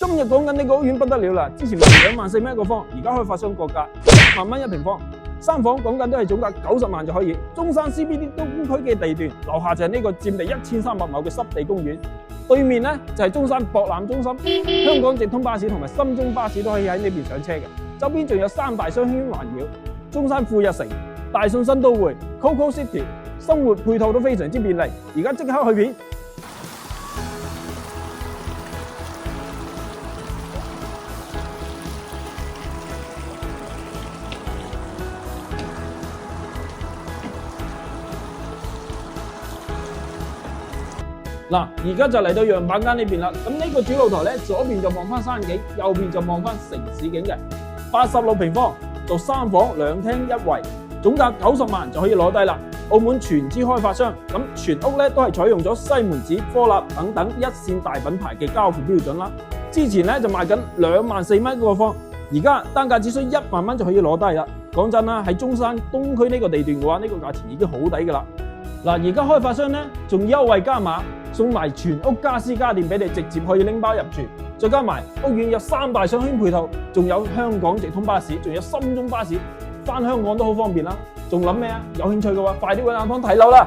今日講緊呢個屋苑不得了啦，之前賣24000蚊一個方，而家開發商國價1萬蚊一平方，三房講緊都係總價90萬就可以。中山 CBD 東區嘅地段，樓下就係呢個佔地1300畝嘅濕地公園，對面呢就係中山博覽中心，香港直通巴士同埋深中巴士都可以喺呢邊上車嘅。周邊仲有3大商圈環繞，中山富日城、大信新都會、Coco City， 生活配套都非常之便利。而家即刻去片。嗱，而家就嚟到樣板間呢邊啦。咁呢個主露台咧，左邊就望翻山景，右邊就望翻城市景嘅。86平方，做3房2廳1衛，總價90萬就可以攞低啦。澳門全資開發商，咁全屋咧都係採用咗西門子、科立等等一線大品牌嘅交付標準啦。之前咧就賣緊24000蚊一個方，而家單價只需1萬蚊就可以攞低啦。講真啦，喺中山東區呢個地段嘅話，呢個價錢已經好抵噶啦。嗱，而家開發商咧仲優惠加碼，送埋全屋家私家電俾你，直接可以拎包入住。再加埋屋苑有3大商圈配套，仲有香港直通巴士，仲有深中巴士，返香港都好方便啦。仲諗咩啊？有興趣嘅話，快啲搵阿湯睇樓啦！